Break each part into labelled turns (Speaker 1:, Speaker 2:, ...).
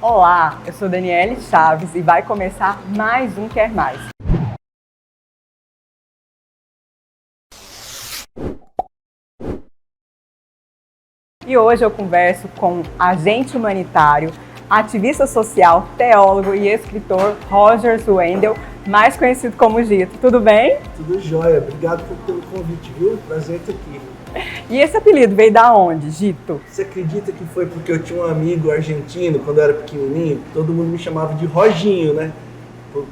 Speaker 1: Olá, eu sou Daniele Chaves e vai começar mais um Quer Mais. E hoje eu converso com agente humanitário, ativista social, teólogo e escritor Roger Zwendel, mais conhecido como Gito. Tudo bem?
Speaker 2: Tudo jóia. Obrigado pelo convite, viu? Prazer estar aqui.
Speaker 1: E esse apelido veio da onde, Gito?
Speaker 2: Você acredita que foi porque eu tinha um amigo argentino, quando eu era pequenininho, todo mundo me chamava de Roginho, né?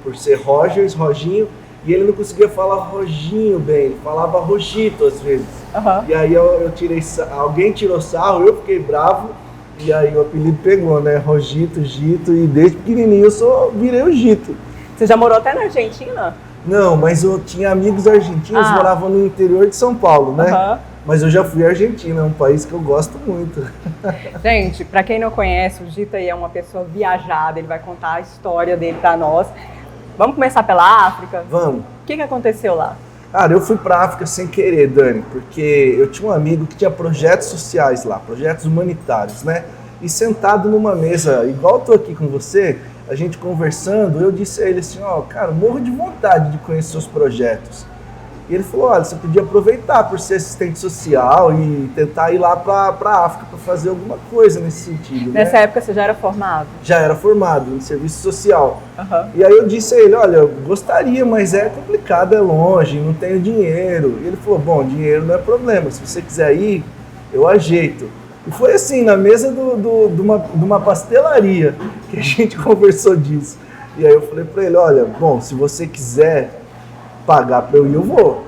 Speaker 2: Por ser Rogers, Roginho, e ele não conseguia falar Roginho bem, ele falava Rogito às vezes.
Speaker 1: Uhum.
Speaker 2: E aí alguém tirou sarro, eu fiquei bravo, e aí o apelido pegou, né? Rogito, Gito, e desde pequenininho eu virei o Gito.
Speaker 1: Você já morou até na Argentina?
Speaker 2: Não, mas eu tinha amigos argentinos, moravam no interior de São Paulo, né?
Speaker 1: Uhum.
Speaker 2: Mas eu já fui à Argentina, é um país que eu gosto muito.
Speaker 1: Gente, para quem não conhece, o Gito aí é uma pessoa viajada, ele vai contar a história dele para nós. Vamos começar pela África?
Speaker 2: Vamos.
Speaker 1: O que aconteceu lá?
Speaker 2: Cara, eu fui para a África sem querer, Dani, porque eu tinha um amigo que tinha projetos sociais lá, projetos humanitários, né? E sentado numa mesa, igual eu tô aqui com você, a gente conversando, eu disse a ele assim, cara, morro de vontade de conhecer seus projetos. E ele falou, olha, você podia aproveitar por ser assistente social e tentar ir lá para a África para fazer alguma coisa nesse sentido.
Speaker 1: Nessa época você já era formado? Já
Speaker 2: era formado em serviço social.
Speaker 1: Uhum.
Speaker 2: E aí eu disse a ele, olha, eu gostaria, mas é complicado, é longe, não tenho dinheiro. E ele falou, bom, dinheiro não é problema, se você quiser ir, eu ajeito. E foi assim, na mesa de uma pastelaria que a gente conversou disso. E aí eu falei para ele, olha, bom, se você quiser pagar para eu ir, eu vou.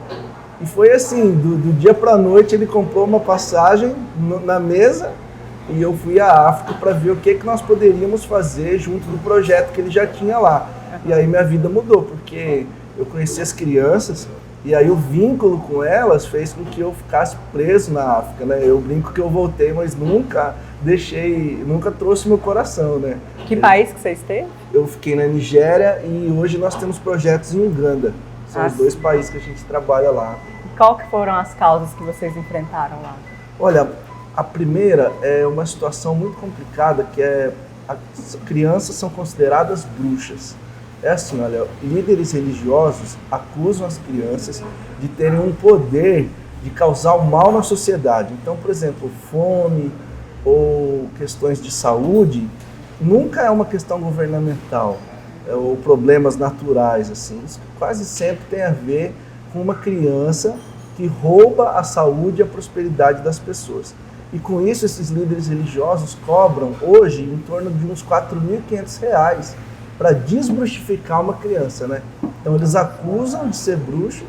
Speaker 2: E foi assim, do dia para a noite ele comprou uma passagem na mesa e eu fui à África para ver o que nós poderíamos fazer junto do projeto que ele já tinha lá. E aí minha vida mudou, porque eu conheci as crianças e aí o vínculo com elas fez com que eu ficasse preso na África, né? Eu brinco que eu voltei, mas nunca trouxe meu coração, né?
Speaker 1: Que país que você esteve?
Speaker 2: Eu fiquei na Nigéria e hoje nós temos projetos em Uganda. São os dois países que a gente trabalha lá.
Speaker 1: E qual que foram as causas que vocês enfrentaram lá?
Speaker 2: Olha, a primeira é uma situação muito complicada, que as crianças são consideradas bruxas. É assim, olha, líderes religiosos acusam as crianças de terem um poder de causar o mal na sociedade. Então, por exemplo, fome ou questões de saúde nunca é uma questão governamental. Ou problemas naturais, assim. Isso quase sempre tem a ver com uma criança que rouba a saúde e a prosperidade das pessoas. E com isso, esses líderes religiosos cobram hoje em torno de uns R$4.500 para desbruxificar uma criança, né? Então eles acusam de ser bruxo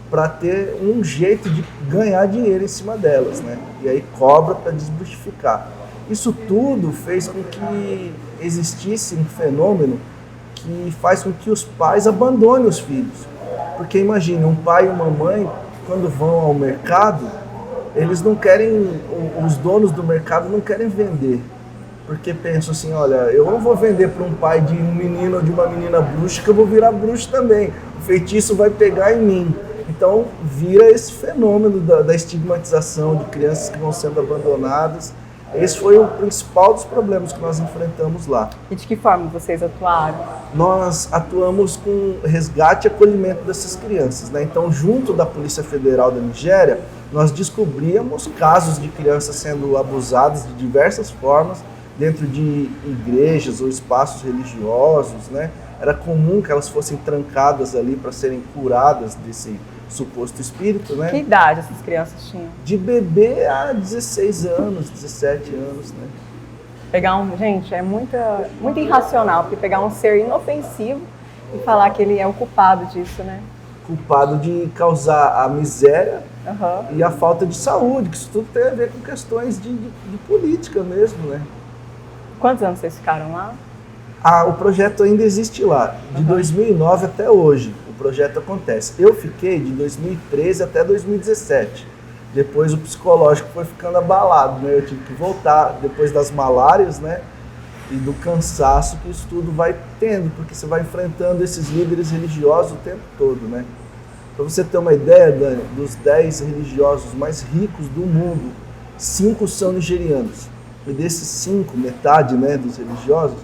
Speaker 2: para ter um jeito de ganhar dinheiro em cima delas, né? E aí cobra para desbruxificar. Isso tudo fez com que existisse um fenômeno que faz com que os pais abandonem os filhos. Porque imagine, um pai e uma mãe, quando vão ao mercado, eles não querem, os donos do mercado não querem vender. Porque pensam assim, olha, eu não vou vender para um pai de um menino ou de uma menina bruxa, que eu vou virar bruxo também. O feitiço vai pegar em mim. Então vira esse fenômeno da estigmatização de crianças que vão sendo abandonadas. Esse foi o principal dos problemas que nós enfrentamos lá.
Speaker 1: E de que forma vocês atuaram?
Speaker 2: Nós atuamos com resgate e acolhimento dessas crianças, né? Então, junto da Polícia Federal da Nigéria, nós descobríamos casos de crianças sendo abusadas de diversas formas dentro de igrejas ou espaços religiosos, né? Era comum que elas fossem trancadas ali para serem curadas desse suposto espírito, né?
Speaker 1: Que idade essas crianças tinham?
Speaker 2: De bebê a 16 anos, 17 anos, né?
Speaker 1: Gente, é muito irracional, porque pegar um ser inofensivo e falar que ele é o culpado disso, né?
Speaker 2: Culpado de causar a miséria e a falta de saúde, que isso tudo tem a ver com questões de política mesmo, né?
Speaker 1: Quantos anos vocês ficaram lá?
Speaker 2: O projeto ainda existe lá, de 2009 até hoje. O projeto acontece. Eu fiquei de 2013 até 2017. Depois o psicológico foi ficando abalado, né? Eu tive que voltar depois das malárias, né? E do cansaço que isso tudo vai tendo, porque você vai enfrentando esses líderes religiosos o tempo todo, né? Para você ter uma ideia, Dani, dos 10 religiosos mais ricos do mundo, 5 são nigerianos. E desses 5, metade, né, dos religiosos,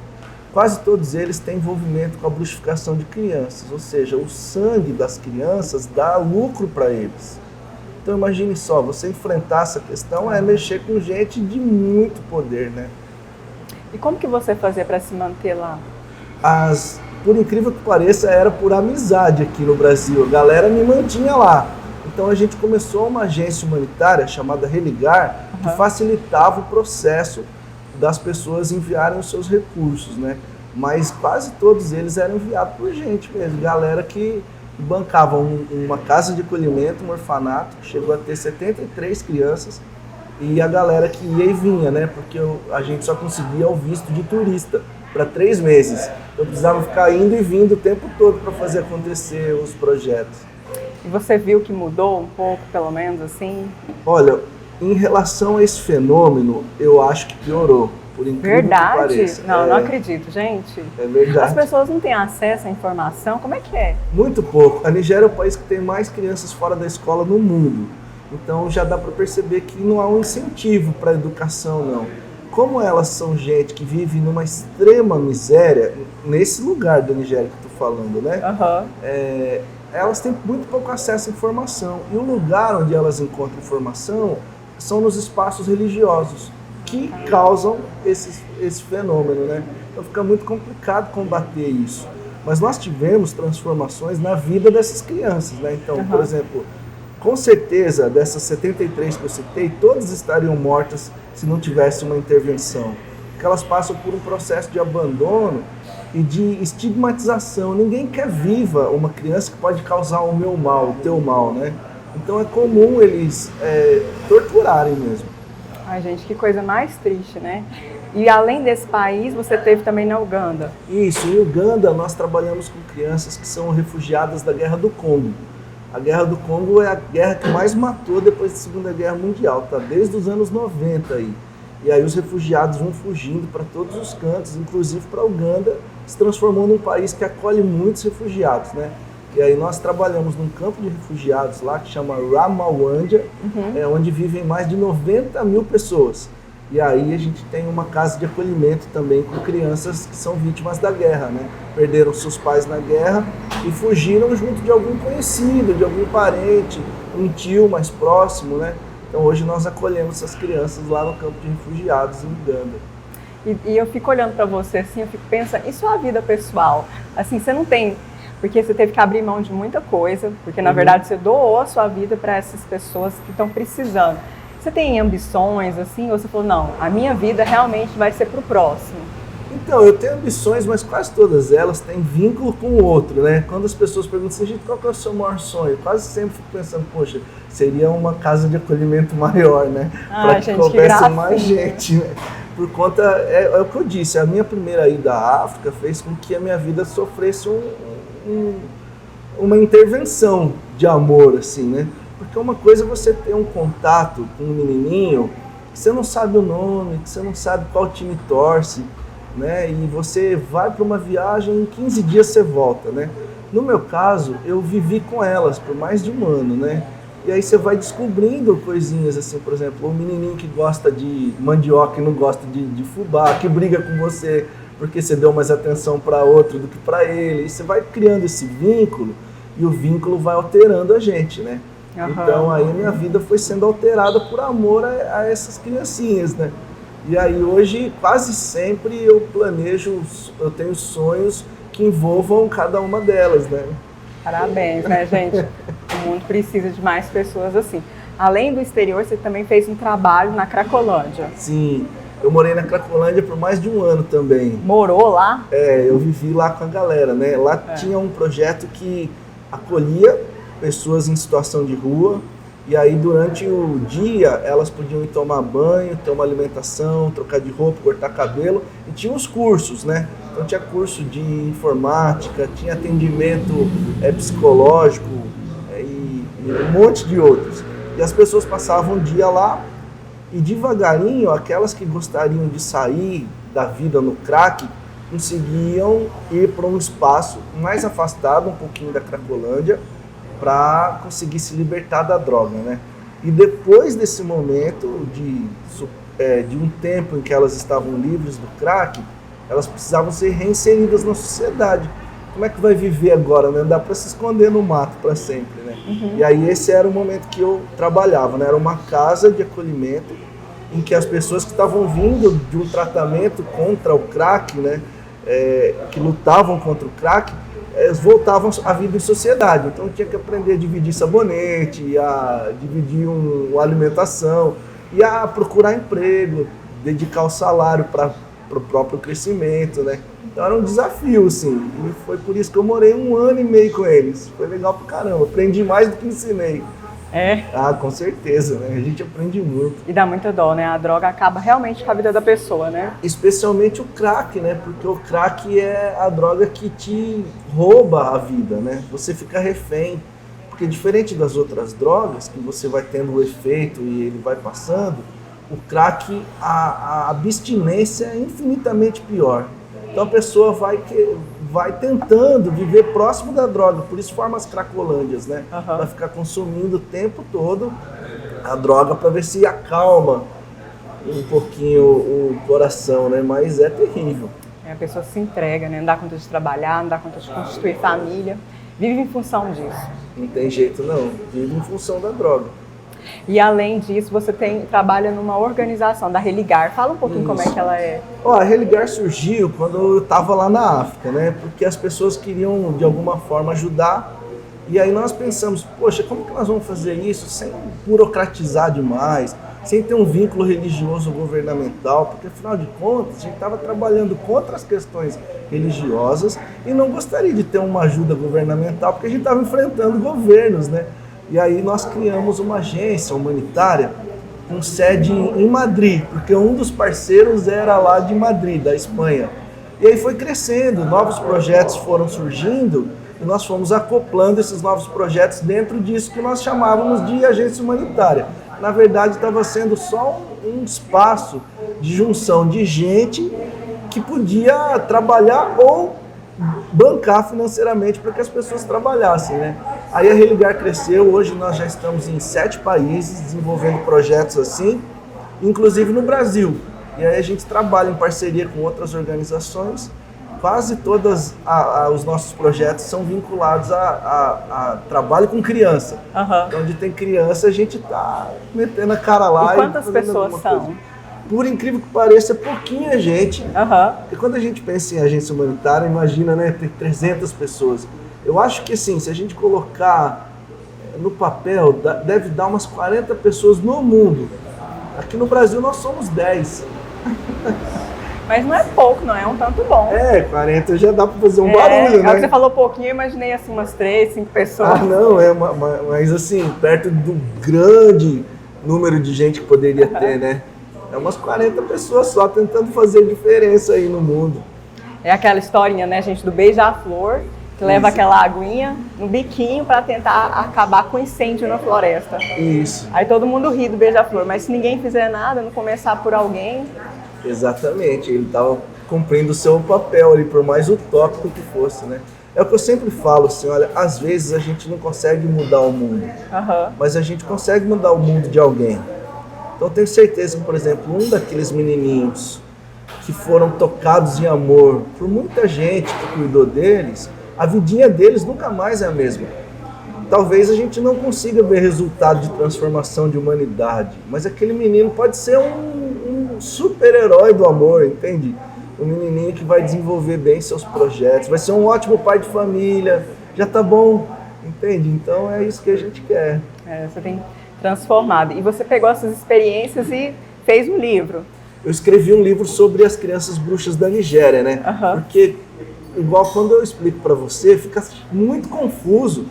Speaker 2: quase todos eles têm envolvimento com a bruxificação de crianças, ou seja, o sangue das crianças dá lucro para eles. Então imagine só, você enfrentar essa questão é mexer com gente de muito poder, né?
Speaker 1: E como que você fazia para se manter lá?
Speaker 2: Por incrível que pareça, era por amizade aqui no Brasil. A galera me mantinha lá. Então a gente começou uma agência humanitária chamada Religar, que facilitava o processo das pessoas enviarem os seus recursos, né? Mas quase todos eles eram enviados por gente mesmo, galera que bancava uma casa de acolhimento, um orfanato, que chegou a ter 73 crianças, e a galera que ia e vinha, né? Porque a gente só conseguia o visto de turista para 3 meses. Eu precisava ficar indo e vindo o tempo todo para fazer acontecer os projetos.
Speaker 1: E você viu que mudou um pouco, pelo menos, assim?
Speaker 2: Olha, em relação a esse fenômeno, eu acho que piorou, por incrível que pareça.
Speaker 1: Não acredito, gente.
Speaker 2: É verdade.
Speaker 1: As pessoas não têm acesso à informação, como é que é?
Speaker 2: Muito pouco. A Nigéria é o país que tem mais crianças fora da escola no mundo. Então já dá para perceber que não há um incentivo para a educação, não. Como elas são gente que vive numa extrema miséria, nesse lugar da Nigéria que eu estou falando, né? Elas têm muito pouco acesso à informação. E o lugar onde elas encontram informação são nos espaços religiosos, que causam esse fenômeno, né? Então fica muito complicado combater isso. Mas nós tivemos transformações na vida dessas crianças, né? Então, por exemplo, com certeza, dessas 73 que eu citei, todas estariam mortas se não tivesse uma intervenção. Porque elas passam por um processo de abandono e de estigmatização. Ninguém quer viva uma criança que pode causar o meu mal, o teu mal, né? Então é comum eles torturarem mesmo.
Speaker 1: Ai, gente, que coisa mais triste, né? E além desse país, você teve também na Uganda.
Speaker 2: Isso, em Uganda nós trabalhamos com crianças que são refugiadas da Guerra do Congo. A Guerra do Congo é a guerra que mais matou depois da Segunda Guerra Mundial, tá? Desde os anos 90 aí. E aí os refugiados vão fugindo para todos os cantos, inclusive para a Uganda, se transformou num país que acolhe muitos refugiados, né? E aí nós trabalhamos num campo de refugiados lá, que chama Ramawandja, onde vivem mais de 90 mil pessoas. E aí a gente tem uma casa de acolhimento também com crianças que são vítimas da guerra, né? Perderam seus pais na guerra e fugiram junto de algum conhecido, de algum parente, um tio mais próximo, né? Então hoje nós acolhemos essas crianças lá no campo de refugiados em Uganda.
Speaker 1: E eu fico olhando para você assim, eu fico pensando, e sua vida pessoal? Assim, você não tem, porque você teve que abrir mão de muita coisa, porque na verdade você doou a sua vida para essas pessoas que estão precisando. Você tem ambições assim, ou você falou, não, a minha vida realmente vai ser pro próximo?
Speaker 2: Então, eu tenho ambições, mas quase todas elas têm vínculo com o outro, né? Quando as pessoas perguntam assim, gente, qual que é o seu maior sonho? Eu quase sempre fico pensando, poxa, seria uma casa de acolhimento maior, né? Para que coubesse mais gente, né? Por conta, é o que eu disse, a minha primeira ida à África fez com que a minha vida sofresse uma intervenção de amor, assim, né? Porque uma coisa é você ter um contato com um menininho que você não sabe o nome, que você não sabe qual time torce, né? E você vai para uma viagem, em 15 dias você volta, né? No meu caso, eu vivi com elas por mais de um ano, né? E aí você vai descobrindo coisinhas assim, por exemplo, o menininho que gosta de mandioca e não gosta de fubá, que briga com você porque você deu mais atenção para outro do que para ele. E você vai criando esse vínculo e o vínculo vai alterando a gente, né? Então aí minha vida foi sendo alterada por amor a essas criancinhas, né? E aí hoje quase sempre eu planejo, eu tenho sonhos que envolvam cada uma delas, né?
Speaker 1: Parabéns, né, gente? O mundo precisa de mais pessoas assim. Além do exterior, você também fez um trabalho na Cracolândia.
Speaker 2: Sim, eu morei na Cracolândia por mais de um ano também.
Speaker 1: Morou lá?
Speaker 2: Eu vivi lá com a galera, né? Lá tinha um projeto que acolhia pessoas em situação de rua, e aí durante o dia elas podiam ir tomar banho, ter uma alimentação, trocar de roupa, cortar cabelo, e tinha os cursos, né? Então tinha curso de informática, tinha atendimento psicológico e um monte de outros. E as pessoas passavam o dia lá e devagarinho aquelas que gostariam de sair da vida no crack conseguiam ir para um espaço mais afastado um pouquinho da Cracolândia, para conseguir se libertar da droga, né? E depois desse momento de um tempo em que elas estavam livres do crack, elas precisavam ser reinseridas na sociedade. Como é que vai viver agora, né? Não dá para se esconder no mato para sempre, né? E aí esse era o momento que eu trabalhava, né? Era uma casa de acolhimento em que as pessoas que estavam vindo de um tratamento contra o crack, né? Que lutavam contra o crack, voltavam à vida em sociedade. Então tinha que aprender a dividir sabonete, a dividir uma alimentação, e a procurar emprego, dedicar o salário para o próprio crescimento, né? Então era um desafio, assim, e foi por isso que eu morei 1 ano e meio com eles. Foi legal pra caramba, aprendi mais do que ensinei.
Speaker 1: É?
Speaker 2: Ah, com certeza, né? A gente aprende muito.
Speaker 1: E dá muita dó, né? A droga acaba realmente com a vida da pessoa, né?
Speaker 2: Especialmente o crack, né? Porque o crack é a droga que te rouba a vida, né? Você fica refém. Porque diferente das outras drogas, que você vai tendo o efeito e ele vai passando, o crack, a abstinência é infinitamente pior. Então a pessoa vai tentando viver próximo da droga, por isso forma as cracolândias, né? Vai ficar consumindo o tempo todo a droga para ver se acalma um pouquinho o coração, né? Mas é terrível.
Speaker 1: A pessoa se entrega, né? Não dá conta de trabalhar, não dá conta de constituir família, vive em função disso.
Speaker 2: Não tem jeito não, vive em função da droga.
Speaker 1: E além disso, você trabalha numa organização da Religar. Fala um pouquinho como é que ela é.
Speaker 2: A Religar surgiu quando eu estava lá na África, né? Porque as pessoas queriam, de alguma forma, ajudar. E aí nós pensamos, poxa, como que nós vamos fazer isso sem burocratizar demais, sem ter um vínculo religioso governamental? Porque, afinal de contas, a gente estava trabalhando contra as questões religiosas e não gostaria de ter uma ajuda governamental, porque a gente estava enfrentando governos, né? E aí nós criamos uma agência humanitária com sede em Madrid, porque um dos parceiros era lá de Madrid, da Espanha. E aí foi crescendo, novos projetos foram surgindo e nós fomos acoplando esses novos projetos dentro disso que nós chamávamos de agência humanitária. Na verdade, estava sendo só um espaço de junção de gente que podia trabalhar ou bancar financeiramente para que as pessoas trabalhassem, né? Aí a Religar cresceu, hoje nós já estamos em 7 países desenvolvendo projetos assim, inclusive no Brasil. E aí a gente trabalha em parceria com outras organizações. Quase todos os nossos projetos são vinculados a trabalho com criança. Então, onde tem criança, a gente está metendo a cara lá.
Speaker 1: E quantas pessoas são?
Speaker 2: Por incrível que pareça, é pouquinha gente. E quando a gente pensa em agência humanitária, imagina, né, ter 300 pessoas. Eu acho que, assim, se a gente colocar no papel, deve dar umas 40 pessoas no mundo. Aqui no Brasil nós somos 10.
Speaker 1: Mas não é pouco, não é um tanto bom.
Speaker 2: 40 já dá para fazer um barulho, né?
Speaker 1: Você falou pouquinho, eu imaginei assim umas 3, 5 pessoas.
Speaker 2: Não, mas assim, perto do grande número de gente que poderia ter, né? É umas 40 pessoas só tentando fazer diferença aí no mundo.
Speaker 1: É aquela historinha, né, gente, do beija-flor, que leva aquela aguinha no biquinho para tentar acabar com o incêndio na floresta.
Speaker 2: Isso.
Speaker 1: Aí todo mundo ri do beija-flor, mas se ninguém fizer nada, não começar por alguém...
Speaker 2: Exatamente, ele estava cumprindo o seu papel ali, por mais utópico que fosse, né? É o que eu sempre falo, assim, olha, às vezes a gente não consegue mudar o mundo, mas a gente consegue mudar o mundo de alguém. Então eu tenho certeza que, por exemplo, um daqueles menininhos que foram tocados em amor por muita gente que cuidou deles, a vidinha deles nunca mais é a mesma. Talvez a gente não consiga ver resultado de transformação de humanidade, mas aquele menino pode ser um super-herói do amor, entende? Um menininho que vai desenvolver bem seus projetos, vai ser um ótimo pai de família, já tá bom, entende? Então é isso que a gente quer.
Speaker 1: Você tem transformado. E você pegou essas experiências e fez um livro.
Speaker 2: Eu escrevi um livro sobre as crianças bruxas da Nigéria, né? Porque, igual quando eu explico para você, fica muito confuso.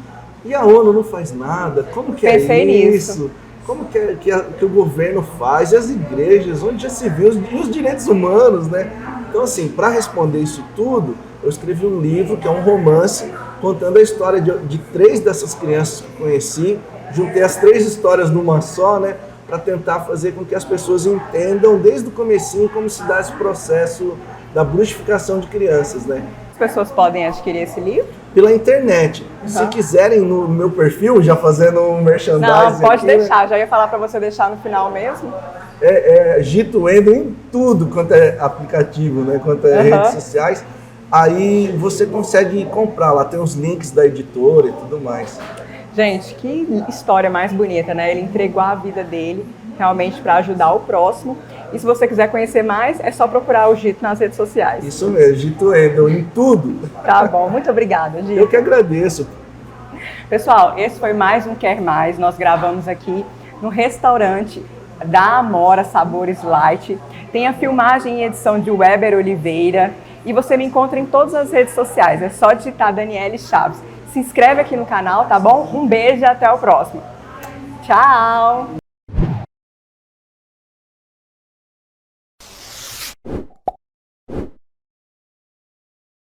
Speaker 2: E a ONU não faz nada? Como que
Speaker 1: Pensei
Speaker 2: é isso?
Speaker 1: Nisso.
Speaker 2: Como que o governo faz? E as igrejas? Onde já se viu? E os direitos humanos, né? Então, assim, para responder isso tudo, eu escrevi um livro, que é um romance, contando a história de 3 dessas crianças que eu conheci. Juntei as 3 histórias numa só, né? Para tentar fazer com que as pessoas entendam desde o comecinho como se dá esse processo da bruxificação de crianças, né?
Speaker 1: As pessoas podem adquirir esse livro?
Speaker 2: Pela internet. Se quiserem, no meu perfil, já fazendo um merchandising.
Speaker 1: Não, pode
Speaker 2: aqui,
Speaker 1: deixar.
Speaker 2: né?
Speaker 1: Já ia falar para você deixar no final mesmo.
Speaker 2: Gito Wendel em tudo quanto é aplicativo, né? Quanto é redes sociais. Aí você consegue comprar, lá tem os links da editora e tudo mais.
Speaker 1: Gente, que história mais bonita, né? Ele entregou a vida dele realmente para ajudar o próximo. E se você quiser conhecer mais, é só procurar o Gito nas redes sociais.
Speaker 2: Isso mesmo, Gito Wendel em tudo.
Speaker 1: Tá bom, muito obrigada, Gito.
Speaker 2: Eu que agradeço.
Speaker 1: Pessoal, esse foi mais um Quer Mais. Nós gravamos aqui no restaurante da Amora Sabores Light. Tem a filmagem e edição de Weber Oliveira. E você me encontra em todas as redes sociais. É só digitar Daniele Chaves. Se inscreve aqui no canal, tá bom? Um beijo e até o próximo. Tchau!